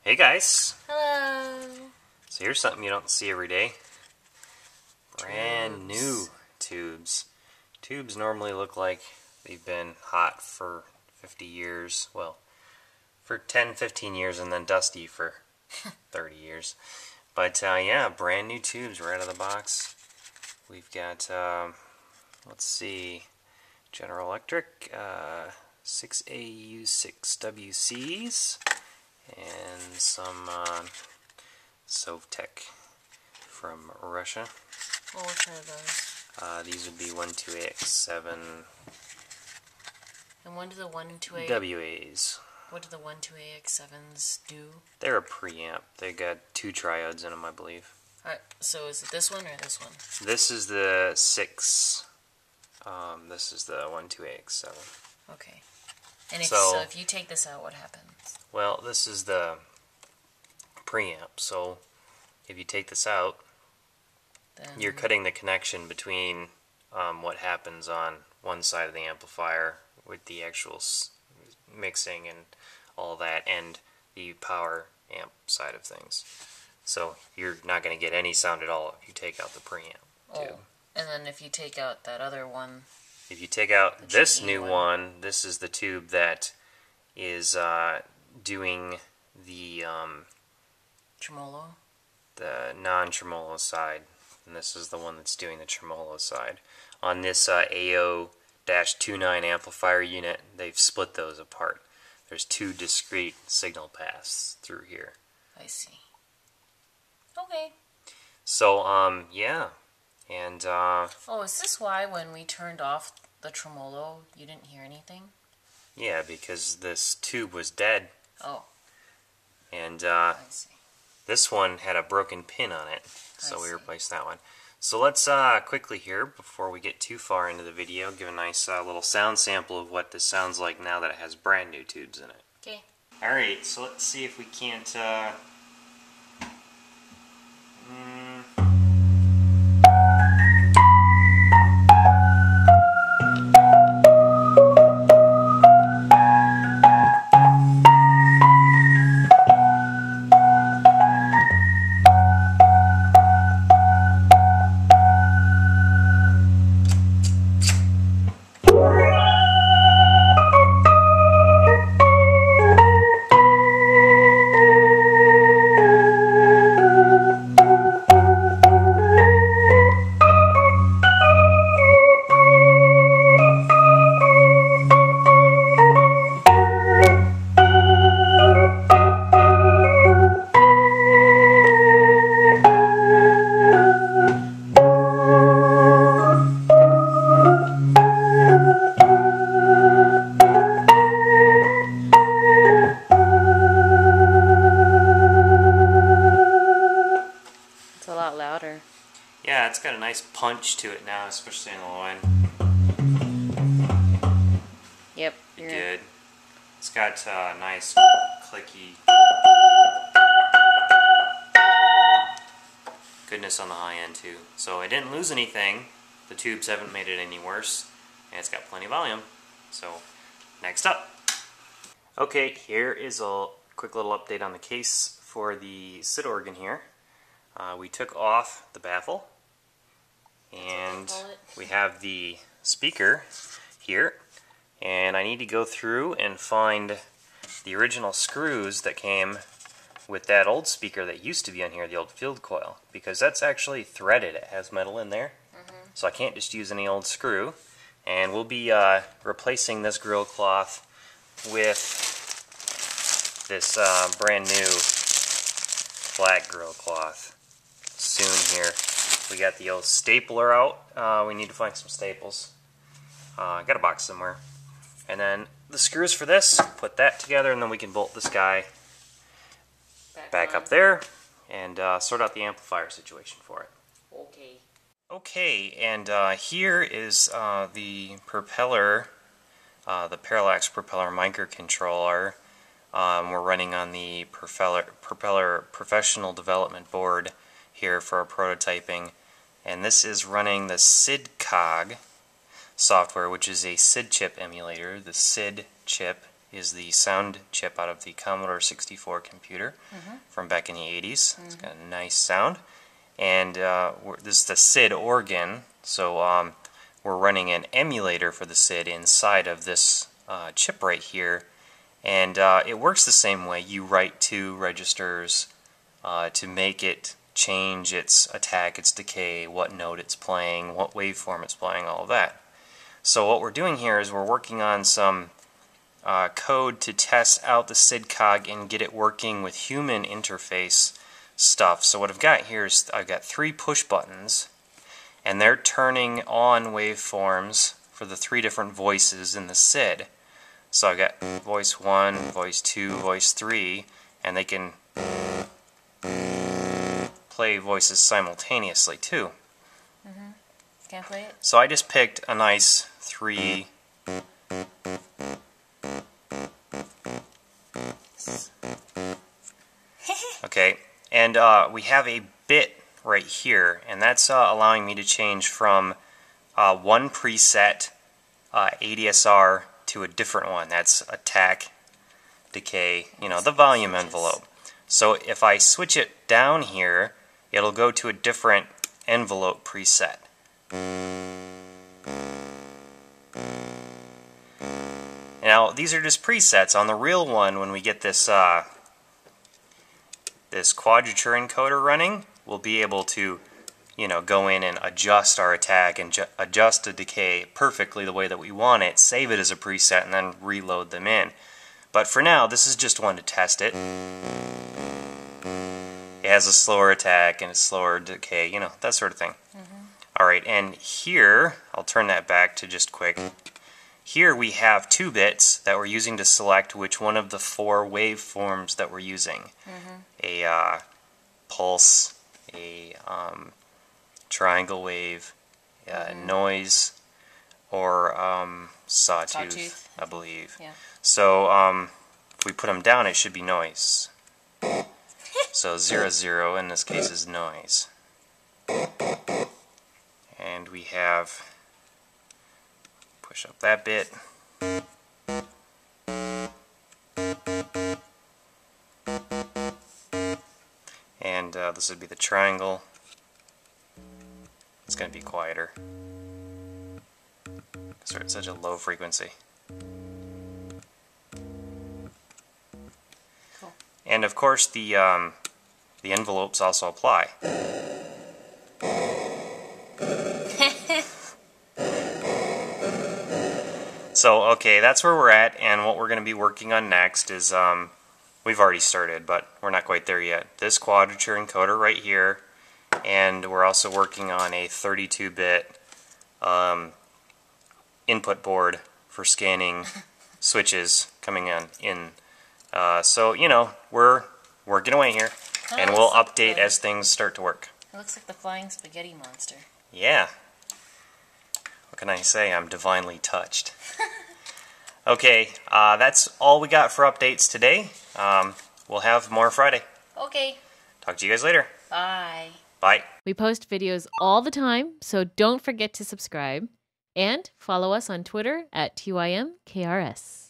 Hey guys! Hello! So here's something you don't see every day. Brand Tubes. new tubes. Tubes normally look like they've been hot for 50 years. Well, for 10, 15 years and then dusty for 30 years. But yeah, brand new tubes right out of the box. We've got, let's see, General Electric 6AU6WCs and some Sovtek from Russia. Oh, which one are those? These would be 12AX7 And what do the 12A... WAs. What do the 12AX7s do? They're a preamp. They got 2 triodes in them, I believe. Alright, so is it this one or this one? This is the 6. This is the 12AX7. Okay. And if, So- so if you take this out, what happens? Well, this is the preamp, so if you take this out, Then you're cutting the connection between what happens on one side of the amplifier with the actual mixing and all that, and the power amp side of things. So you're not going to get any sound at all if you take out the preamp tube. Oh, and then if you take out that other one... If you take out this GE new one, this is the tube that is doing the Tremolo? the non-tremolo side, and this is the one that's doing the tremolo side. On this AO-29 amplifier unit, they've split those apart. There's 2 discrete signal paths through here. I see. Okay. So, yeah. And, Oh, is this why when we turned off the tremolo, you didn't hear anything? yeah, because this tube was dead, Oh, and, I see. this one had a broken pin on it, so I we see. replaced that one. So let's quickly here, before we get too far into the video, give a nice little sound sample of what this sounds like now that it has brand new tubes in it. Okay. Alright, so let's see if we can't It's a lot louder. yeah, it's got a nice punch to it now, especially in the low end. Yep. Good. It's got nice clicky goodness on the high end too. So I didn't lose anything. The tubes haven't made it any worse, and it's got plenty of volume. So next up. Okay, here is a quick little update on the case for the SID organ here. We took off the baffle, and call it. we have the speaker here, and I need to go through and find the original screws that came with that old speaker that used to be on here, the old field coil, because that's actually threaded. It has metal in there, so I can't just use any old screw. And we'll be replacing this grill cloth with this brand new flat grill cloth soon here. We got the old stapler out. We need to find some staples. I got a box somewhere. And then the screws for this, put that together, and then we can bolt this guy back up there and sort out the amplifier situation for it. Okay. Okay, and here is the Propeller, the Parallax Propeller microcontroller. We're running on the Propeller Professional Development Board here for our prototyping, and this is running the SID cog software, which is a SID chip emulator. The SID chip is the sound chip out of the Commodore 64 computer from back in the 80s. It's got a nice sound. And this is the SID organ, so we're running an emulator for the SID inside of this chip right here. And it works the same way. You write two registers to make it change its attack, its decay, what note it's playing, what waveform it's playing, all of that. So what we're doing here is we're working on some code to test out the SID cog and get it working with human interface stuff. So what I've got here is I've got 3 push buttons, and they're turning on waveforms for the 3 different voices in the SID. So I've got voice 1, voice 2, voice 3, and they can play voices simultaneously too. Can't play it? So I just picked a nice 3 okay, and we have a bit right here, and that's allowing me to change from one preset ADSR to a different one. That's attack, decay, the volume envelope. So if I switch it down here, it'll go to a different envelope preset. Now these are just presets. On the real one, when we get this this quadrature encoder running, we'll be able to go in and adjust our attack and adjust the decay perfectly the way that we want it, save it as a preset, and then reload them in. But for now, this is just one to test it. It has a slower attack and a slower decay, that sort of thing. Alright, and here, I'll turn that back to just quick. Here we have 2 bits that we're using to select which one of the 4 waveforms that we're using. A pulse, a triangle wave, noise, or sawtooth, I believe. Yeah. So if we put them down, it should be noise. So 0, 0 in this case is noise. And we have, push up that bit. And this would be the triangle. It's going to be quieter, because we're at such a low frequency. Cool. And of course the envelopes also apply. So okay, that's where we're at, and what we're going to be working on next is we've already started, but we're not quite there yet. This quadrature encoder right here, and we're also working on a 32-bit input board for scanning switches coming in. So, we're working away here, and we'll update as things start to work. It looks like the flying spaghetti monster. Yeah. What can I say? I'm divinely touched. Okay, that's all we got for updates today. We'll have more Friday. Okay. Talk to you guys later. Bye. Bye. We post videos all the time, so don't forget to subscribe. And follow us on Twitter at TYMKRS.